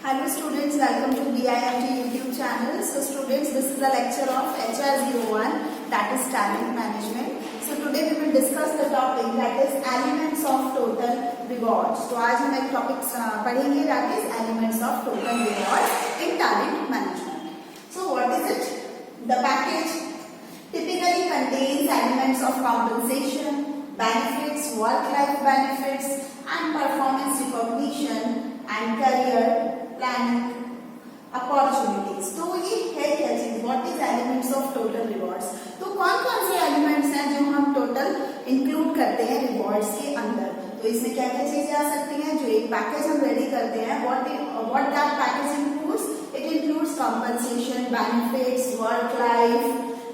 Hello students, welcome to BIMT YouTube channel. So students, this is the lecture of HR01, that is talent management. So today we will discuss the topic that is elements of total rewards. तो आज हम एक topic पढ़ेंगे that is elements of total rewards in talent management. So what is it? The package typically contains elements of compensation, benefits, work-life benefits, and performance recognition and career planning opportunities. तो ये है क्या चीज, what is elements of total rewards. तो कौन कौन से elements हैं जो हम टोटल इंक्लूड करते हैं रिवॉर्ड्स के अंदर। तो इसमें क्या क्या चीजें आ सकती हैं। जो एक पैकेज हम रेडी करते हैं, what that package includes, it includes compensation, benefits, work life,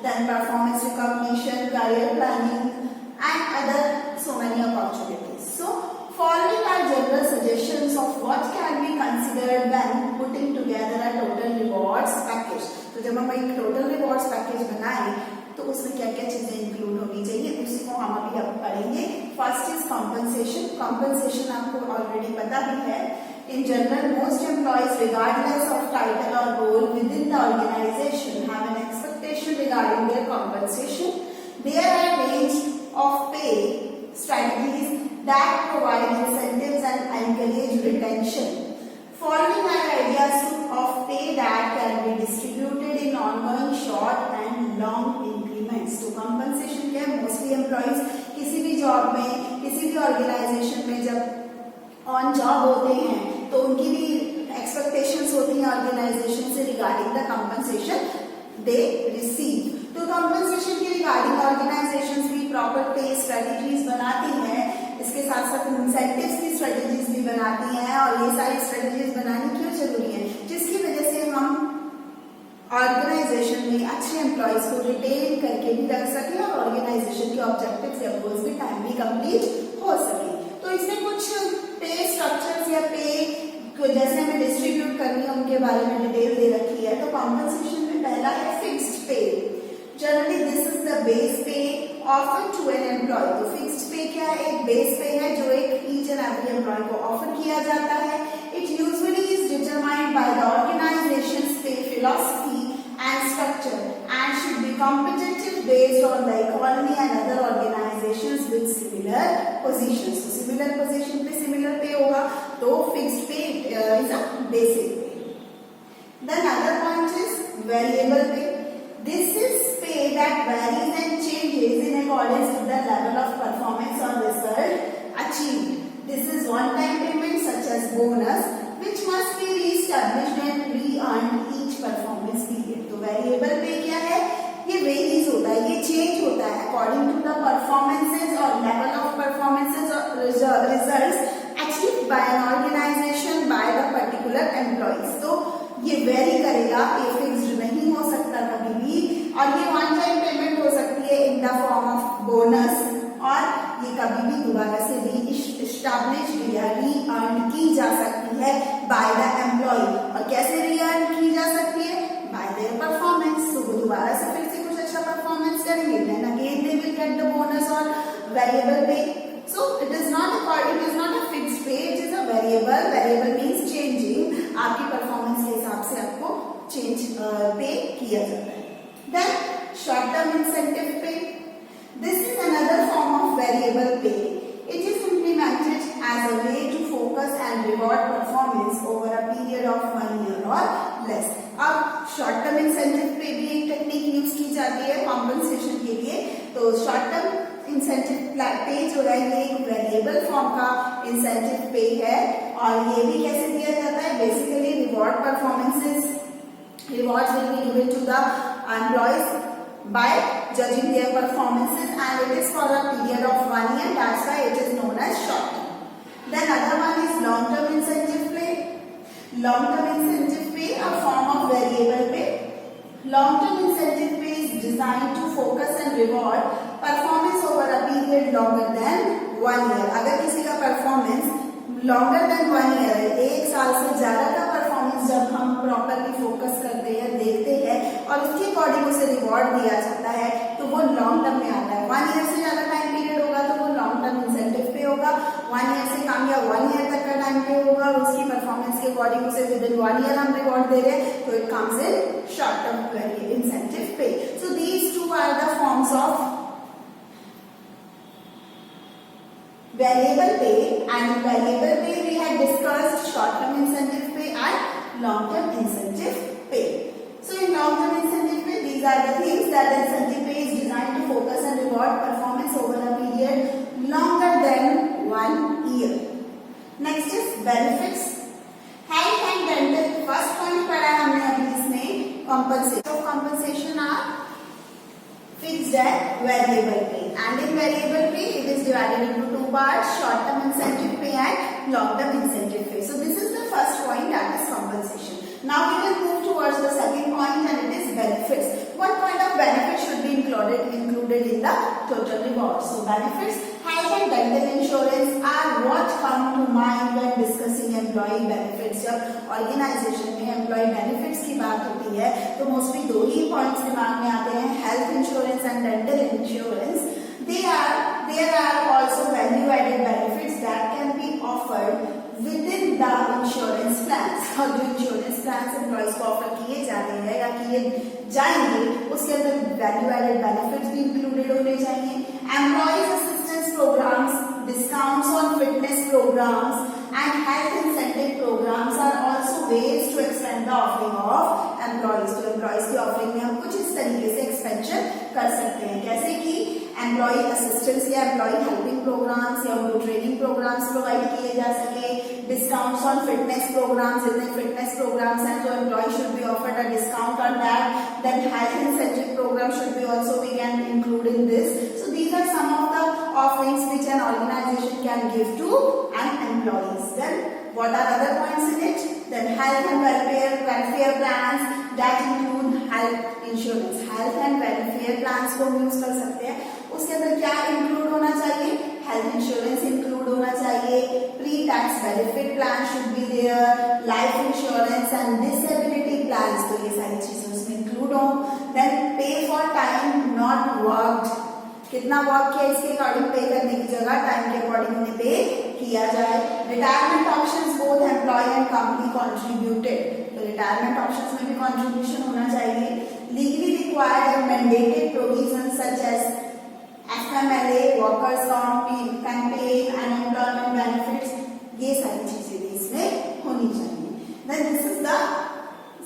then performance recognition, career planning and other so many opportunities. So following are general suggestions of what can be considered when putting together a total rewards package। तो जब हम एक total rewards package बनाएं तो उसमें क्या क्या चीजें इंक्लूड होनी चाहिए, उसी को हम अभी अब पढ़ेंगे। First is compensation. कॉम्पनसेशन आपको ऑलरेडी पता भी है। In general, most employees, regardless of title or role within the organization, have an expectation regarding their compensation. There are a range of pay strategies that provide incentives and encourage retention. Following are ideas of pay that can be distributed in ongoing short and long increments. तो compensation क्या है, mostly employees किसी भी job में, किसी भी organisation में जब ऑन जॉब होते हैं तो उनकी भी एक्सपेक्टेशंस होती हैं ऑर्गेनाइजेशन से regarding the compensation they receive. तो कंपनसेशन की रिगार्डिंग ऑर्गेनाइजेशंस भी प्रॉपर पे स्ट्रेटेजीज बनाती हैं, इसके साथ साथ इंसेंटिव्स की स्ट्रेटेजीज भी बनाती हैं। और ये सारी स्ट्रेटेजीज बनानी क्यों जरूरी है, जिसकी वजह से हम ऑर्गेनाइजेशन में अच्छे एम्प्लॉयज को रिटेन करके भी रख सकें और ऑर्गेनाइजेशन के ऑब्जेक्टिव्स या गोल्स भी टाइमली कंप्लीट हो सके। तो इसमें कुछ पे स्ट्रक्चर्स या पे जैसे हमें डिस्ट्रीब्यूट करनी है उनके बारे में डिटेल दे रखी है। तो कॉम्पनसेशन में पहला है fixed pay. Generally this is the base pay offer to an employee. तो फिक्स्ड पे क्या है, एक बेस पे है जो एक ईच एंड एवरी एम्प्लॉय को ऑफर किया जाता है। It usually is determined by the organisations pay philosophy and structure and should be competitive based on the economy and other organisations with similar positions. तो similar position पे similar pay होगा, तो fixed pay is a basic pay. Then other point is variable pay. This is pay that varies and changes in accordance with the level of performance or result achieved. This is one-time payment such as bonus, which must be re-established and re-earned each performance period. तो variable pay क्या है, ये varies होता है, ये change होता है according to the performances or level of performances or results achieved by an organization by the particular employees। तो ये वेरी करेगा, ये फिक्स्ड नहीं हो सकता कभी भी। और ये वन टाइम पेमेंट हो सकती है in the form of bonus, और ये कभी भी दोबारा से री-एस्टैब्लिश्ड या री-अर्न की जा सकती है बाय द एम्प्लॉय। और कैसे री-अर्न की जा सकती है, बाय देयर परफॉर्मेंस। तो वो दोबारा से फिर से कुछ अच्छा परफॉर्मेंस करेंगे, then again they will get the bonus और variable pay. So it is not a fixed pay, it is a variable. Variable means changing, आपकी परफॉर्मेंस के हिसाब से आपको चेंज पे किया जाता है। Then short term incentive pay. This is another form of variable pay. It is implemented as a way to focus and reward performance over a period of 1 year or less. अब short term incentive पे भी एक technique use की जाती है compensation के लिए। तो शॉर्ट टर्म इंसेंटिव पे जो है ये एक वेरिएबल फॉर्म का इंसेंटिव पे है, और ये भी कैसे दिया जाता है, basically reward performances, rewards will be given to the employees by judging their performances, and it is for a period of 1 year. That's why it is known as short term. Then other one is long term incentive pay. Long term incentive pay, a form of variable pay. Long term incentive pay is designed to focus and reward performance over a period longer than 1 year. अगर किसी का performance longer than 1 year है, एक साल से ज्यादा का performance जब हम प्रॉपरली फोकस करते हैं, देखते हैं और उसके अकॉर्डिंग उसे रिवॉर्ड दिया जाता है, तो वो लॉन्ग टर्म में आता है। 1 ईयर से ज्यादा टाइम पीरियड होगा तो वो लॉन्ग टर्म इंसेंटिव पे होगा। 1 ईयर से कम या 1 ईयर तक का टाइम पे होगा और उसकी परफॉर्मेंस परफॉर्मेंस के अकॉर्डिंग उसे विद इन 1 ईयर हम रिवॉर्ड दे रहे हैं, तो it comes in short term incentive pay. So these two are the forms of variable pay, and in variable pay we had discussed short term incentive pay and long term incentive pay. So in long term incentive pay, these are the things that the incentive pay is designed to focus and reward performance over a period longer than 1 year. Next is benefits. Health and dental, first point पढ़ा है हमने अभी इसमें. compensation. So compensation are fixed and variable pay, and in variable pay it is divided into two parts: short term incentive pay and long term incentive pay. So this is the first point, that is compensation. Now we will move towards the second point, and it is benefits. What kind of benefits should be included in the total reward? So benefits, health and dental insurance are what come to mind when discussing employee benefits. जब organisation में employ benefits की बात होती है तो mostly दो ही points दिमाग में आते हैं: health insurance and dental insurance. There are also value added benefits that can be offered within the insurance plans. और जो इंश्योरेंस प्लान्स एम्प्लॉयज को ऑफर किए जाते हैं या किए जाएंगे उसके अंदर वैल्यू एडेड बेनिफिट्स भी इंक्लूडेड होने चाहिए. Employees assistance programs, discounts on fitness programs and health incentive programs are also ways to expand the offering of employees. तो employees की offering में हम कुछ इस तरीके से expansion कर सकते हैं, कैसे कि employee assistance या employee helping programs या उनको training programs provide किए जा सके, discounts on fitness programs, जितने fitness programs हैं तो employee should be offered a discount on that. Then health incentive program should be also we can include in this. So these are some of the offerings which an organization can give to an employees. Then what are other points in it? Then health and welfare plans that include health insurance. Health and welfare plans को हम use कर सकते हैं. उसके अंदर क्या include होना चाहिए? हेल्थ इंश्योरेंस इंक्लूड होना चाहिए. Pre tax benefit plan should be there, life insurance and disability plans, तो ये सारी चीजें उसमें इंक्लूड हो. Then pay for time not worked, कितना वर्क किया इसके अकॉर्डिंग पे करने की जगह टाइम के अकॉर्डिंग उन्हें पे किया जाए. Retirement options both employee and company contributed, तो रिटायरमेंट ऑप्शंस में भी कंट्रीब्यूशन होना चाहिए. Legally required and mandated provisions such as FMLA, workers campaign, unemployment benefits, ये सारी चीजें भी इसमें होनी चाहिए. Then this is the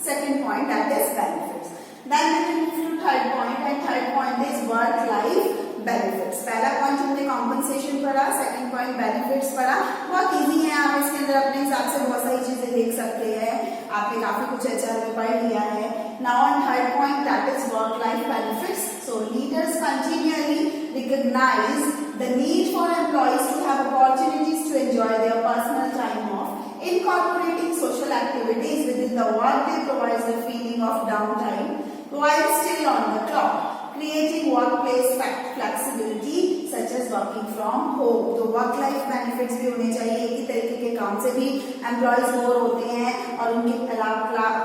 second point, that is benefits. Then we will move to third point, and third point is work-life benefits. पहला point हमने compensation पढ़ा, second point benefits पढ़ा. बहुत इजी है, आप इसके अंदर अपने हिसाब से बहुत सारी चीजें देख सकते हैं. आपने काफी कुछ HR में पढ़ लिया है. Now on third point, that is work-life benefits. So leaders continually recognize the need for employees to have opportunities to enjoy their personal time off. Incorporating social activities within the workday provides a feeling of downtime while still on the clock, creating workplace flexibility such as working from home. तो work life benefits भी होने चाहिए. एक ही तरीके के काम से भी एम्प्लॉयज बोर होते हैं और उनके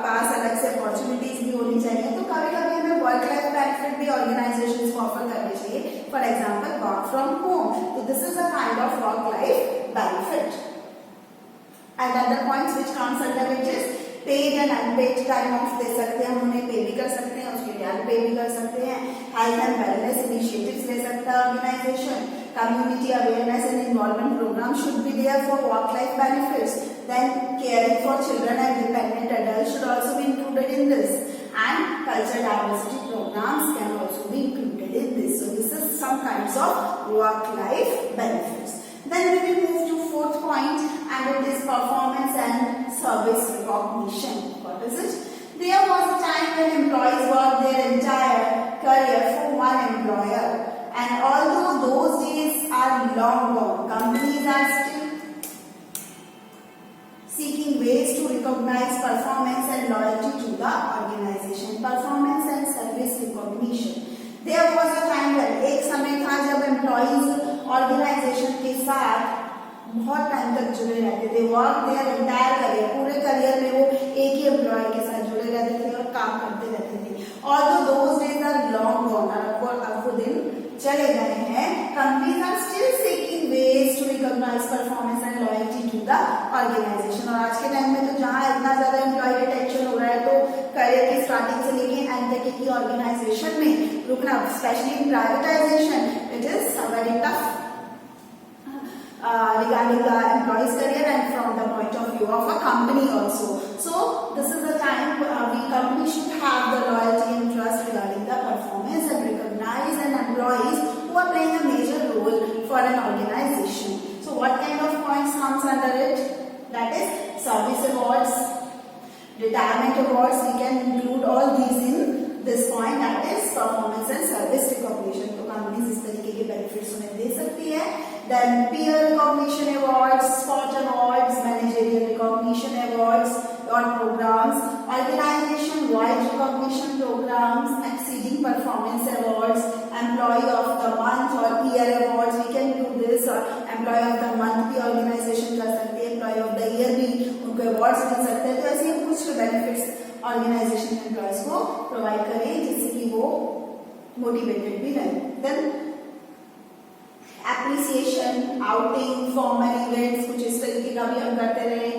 पास अलग से अपॉर्चुनिटीज भी होनी चाहिए. तो कभी कभी हमें वर्क लाइफ बेनिफिट भी ऑर्गेनाइजेशंस को ऑफर करने चाहिए. For example work from home, तो this is a kind of work life benefit. And other points which comes under it is paid and unpaid time off दे सकते हैं, हम उन्हें पे भी कर सकते हैं, उसके लिए अनपे भी कर सकते हैं. हेल्थ एंड वेलनेस इनिशिएटिव्स ले सकता है organisation. Community awareness and involvement program should be there for work life benefits. Then caring for children and dependent adult should also be included in this. And cultural diversity programs can also be included in this. So this is some kinds of work life benefits. Then we will move to fourth point, and it is performance and service recognition. What is it? There was a time when employees worked their entire career for one employer, and although those days are long gone, companies are still seeking ways to recognize performance and loyalty to the organization. Performance and service recognition. There was a time when एक समय था जब employees organisation के साथ बहुत time तक जुड़े रहते थे. वर्क देयर एंटायर करियर, पूरे करियर में वो एक ही एम्प्लॉय के साथ जुड़े रहते थे और काम करते रहते थे. Although those days are long gone, अब वो दिन चले गए हैं. Companies are still seeking ways to recognize performance and loyalty to the organisation. और आज के टाइम में तो जहाँ इतना ज्यादा एम्प्लॉय रिटेंशन हो रहा है, तो करियर की स्टार्टिंग से लेके एंड तक की ऑर्गेनाइजेशन में रुकना, specially in privatisation, it is very tough regarding the employee's career and from the point of view of a company also. So this is the time we company should have the loyalty and trust regarding the performance and recognize an employees who are playing a major role for an organization. So what kind of points comes under it? That is service awards, retirement awards. We can include all these in this point, that is performance and service recognition. तो companies इस तरीके के benefits उन्हें दे सकती है। Then peer recognition awards, spot awards, managerial recognition awards or programs, organization wide recognition programs, exceeding performance awards, employee of the month or year awards. We can do this, or employee of the month भी organization कर सकती है, employee of the year भी उनको awards मिल सकते हैं। तो ऐसे कुछ बेनिफिट्स ऑर्गेनाइजेशन एम्प्लॉयज को प्रोवाइड करें जिससे कि वो मोटिवेटेड भी रहे। Then appreciation, outing, formal events, कुछ इस तरीके का भी हम करते रहे।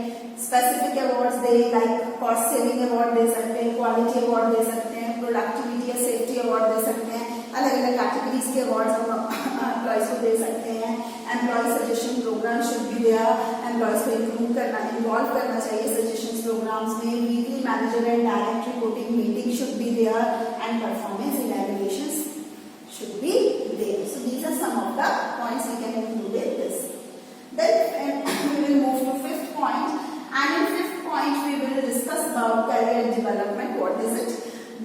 स्पेसिफिक अवार्ड्स दे, लाइक कॉस्ट सेविंग अवार्ड दे सकते हैं, क्वालिटी अवार्ड दे सकते हैं, प्रोडक्टिविटी या सेफ्टी अवार्ड दे सकते हैं, अलग अलग कैटेगरीज के अवार्ड्स हम एम्प्लॉयज को दे सकते हैं। Employee suggestion program should be there, employees को इन्वॉल्व करना चाहिए सजेशन प्रोग्राम्स में। Weekly manager and direct reporting meeting should be there and performance evaluations should be there. So these are some of the points we can include in this. Then we will move to fifth point, and in fifth point we will discuss about career development. What is it?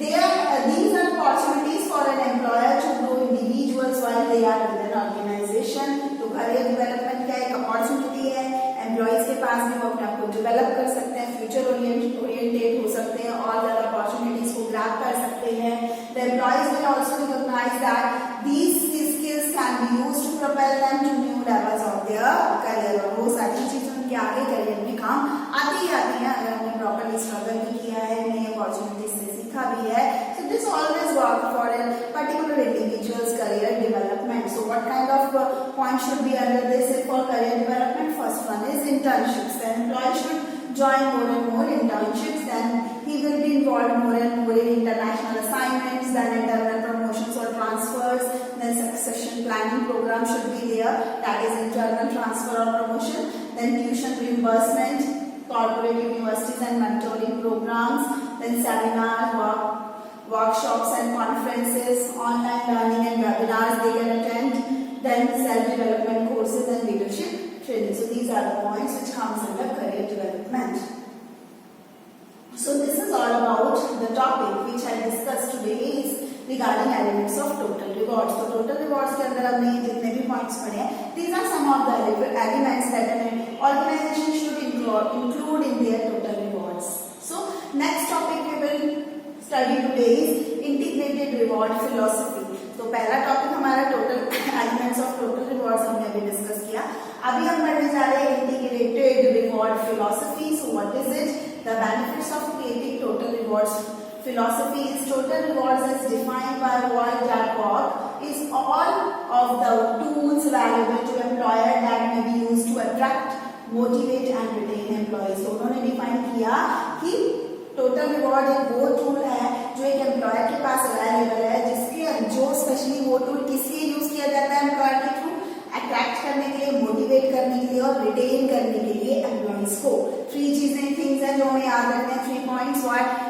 These are opportunities for an employer to grow individuals while they are within an organization. तो career development क्या एक opportunity है, employees के पास भी वो अपने आप को develop कर सकते हैं, future oriented हो सकते हैं, और ज़्यादा opportunities को grab कर सकते हैं। The employees will also recognize that these skills can be used to propel them to new levels of their career, और वो सारी चीजें उनके आगे करियर में काम आती ही आती हैं अगर उन्हें प्रॉपरली स्ट्रगल भी किया है, नई अपॉर्चुनिटीज से सीखा भी है। So this always work for a particular individual's career development. So what kind of point should be under this for career development? First one is internships. The employee should join more and more internships, then he will be involved more and more in international assignments, then internal promotions or transfers, then succession planning program should be there, that is internal transfer or promotion, then tuition reimbursement, corporate universities and mentoring programs, then seminars, workshops and conferences, online learning and webinars they can attend, then self-development courses and leadership training. So these are the points which comes under career development. So this is all about the topic which I discussed today is regarding elements of total rewards. So total rewards के अंदर हमने जितने भी points पढ़े हैं, these are some of the elements that an organization should include in their total rewards. So next topic we will study today is integrated reward philosophy. तो पहला topic हमारा total elements of total rewards हमने अभी discuss किया। अभी हम पढ़ने जा रहे हैं integrated reward philosophy. So what is it? The benefits of creating total rewards philosophy is total rewards as defined by Walt Darkok is all of the tools valuable to employer that may be used to attract, motivate and retain employees. तो उन्होंने define किया कि total reward एक वो tool है जो एक employer के पास अवेलेबल है, जिसके जो स्पेशली वो टूल किस लिए यूज किया जाता है एम्प्लॉयर के थ्रू, अट्रैक्ट करने के लिए, मोटिवेट करने के लिए और रिटेन करने के लिए एम्प्लॉइज को। 3 चीजें थिंग्स हैं जो हमें याद रखने हैं। 3 पॉइंट्स व्हाट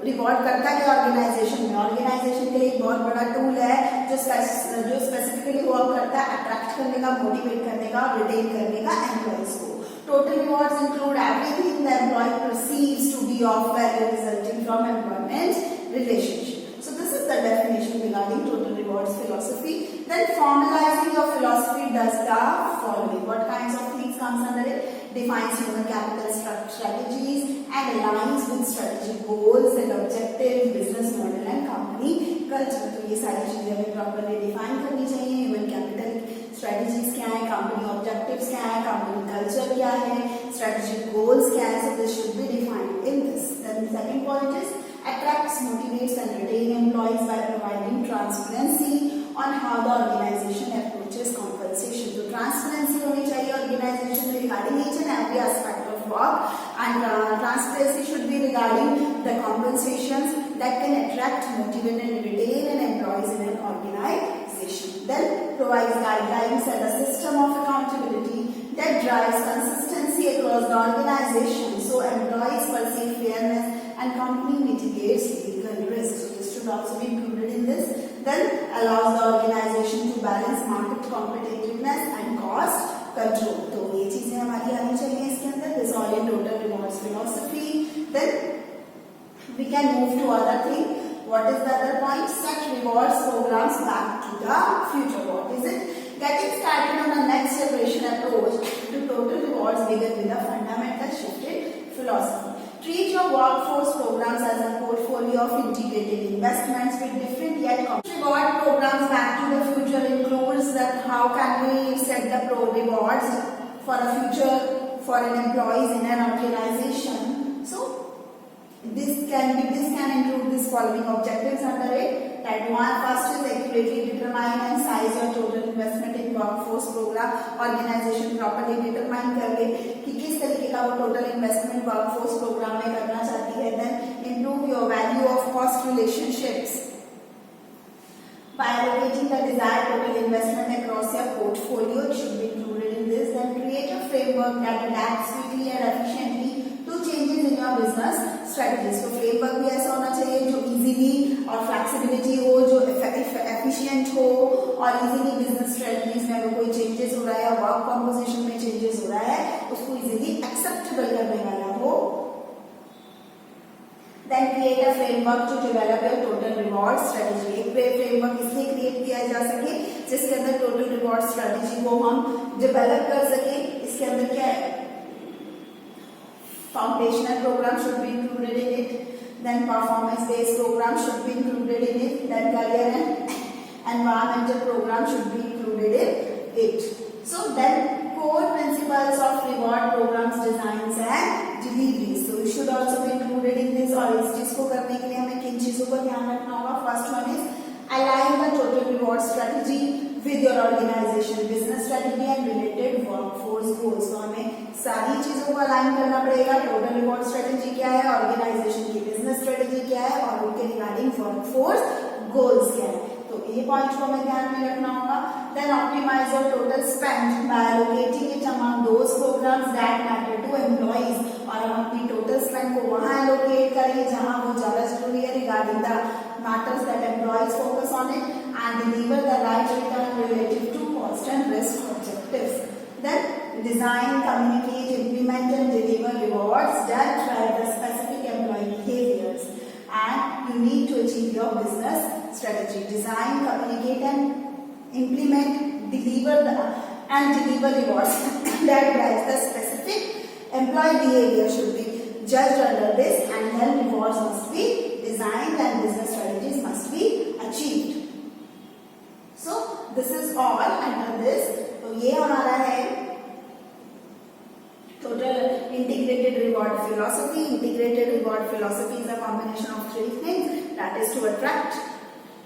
रिवॉर्ड करता है ऑर्गेनाइजेशन में, ऑर्गेनाइजेशन के लिए एक बहुत बड़ा टूल है जो स्पेसिफिकली वर्क करता है अट्रैक्ट करने का, मोटिवेट करने का और रिटेन करने का एम्प्लॉइज को। Total rewards include everything the employee perceives to be of value resulting from employment relationship. So this is the definition regarding total rewards philosophy. Then formalizing your philosophy does the following. What kinds of things comes under it? Defines human capital strategies and aligns with strategic goals and objectives, business model and company culture. तो ये सारी चीजें हमें properly define करनी चाहिए। Human capital strategies क्या है, company objectives क्या है, कंपनी कल्चर क्या है, स्ट्रेटेजिक गोल्स क्या है। So this should be defined in this. Then the second point is attracts, motivates and retain employees by providing transparency on how the organization approaches compensation. तो transparency होनी चाहिए organisation में regarding each and every aspect work, and transparency should be regarding the compensations that can attract, motivate and retain an employees in an organization. Then provides guidelines and a system of accountability that drives consistency across the organization, so employees perceive fairness and company mitigates legal risk. So this should also be included in this. Then allows the organization to balance market competitiveness and cost control. तो ये चीजें हमारी आनी चाहिए इसके अंदर. This all in total rewards philosophy. Then we can move to other thing. What is the other point? Set rewards programs back to the future. What is it? Getting started on a next generation approach to total rewards began with a fundamental shifted philosophy. Treat your workforce programs as a portfolio of integrated investments with different yet reward programs back to the future includes that how can we set the rewards for a future for an employees in an organization. So this can include this following objectives under it. That one, first is accurately determine and size your total investment in workforce program. Organization properly determine करके कि किस तरीके का वो total investment workforce program में करना चाहती है. Then improve your value of cost relationships by allocating the desired total investment across your portfolio. It should be included in this. Then create a framework that adapts quickly and efficiently to changes in your business strategies. तो framework भी ऐसा होना चाहिए जो easily और flexibility हो, जो efficient हो और easily business strategies में अगर कोई changes हो रहा है, work composition में changes हो रहा है, उसको easily acceptable करने वाला हो. Then create a framework to develop your total reward strategy. एक framework इसलिए create किया जा सके जिसके अंदर total reward strategy को हम develop कर सके. इसके अंदर क्या है? Foundational program should be included in it. Then performance-based program should be included in it. Then career and environmental program should be included in it. So then core principles of reward programs, designs and deliveries. So it should also be included in this. और इस चीज को करने के लिए हमें किन चीजों को ध्यान रखना होगा? First one is align the total reward strategy with your organization business strategy and related workforce goals. तो हमें सारी चीजों को अलाइन करना पड़ेगा. टोटल रिवॉर्ड स्ट्रेटेजी क्या है, ऑर्गेनाइजेशन की बिजनेस स्ट्रेटेजी क्या है और उनके रिगार्डिंग वर्कफोर्स गोल्स क्या है. तो ये पॉइंट को हमें ध्यान में रखना होगा. Then optimise your total spend by allocating it among those programs that matter to employees. और हम अपनी टोटल स्पेंड को वहां एलोकेट करें जहां वो ज्यादा जरूरी है regarding the matters that employees focus on it and deliver the right return relative to cost and risk objectives. Then design, communicate, implement and deliver rewards that drive the specific employee behaviors and you need to achieve your business strategy. Design, communicate and implement, deliver rewards that drive the specific employee behavior should be judged under this, and then rewards must be designed and business strategies must be achieved. So this is all under this. तो ये हमारा है total integrated reward philosophy. Integrated reward philosophy is a combination of three things, that is to attract,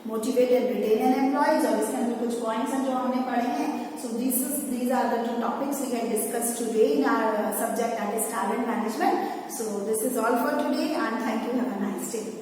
motivate and retain an employees. और इसके अंदर कुछ points हैं जो हमने पढ़े हैं. So these are the two topics we can discuss today in our subject, that is talent management. So this is all for today and thank you. Have a nice day.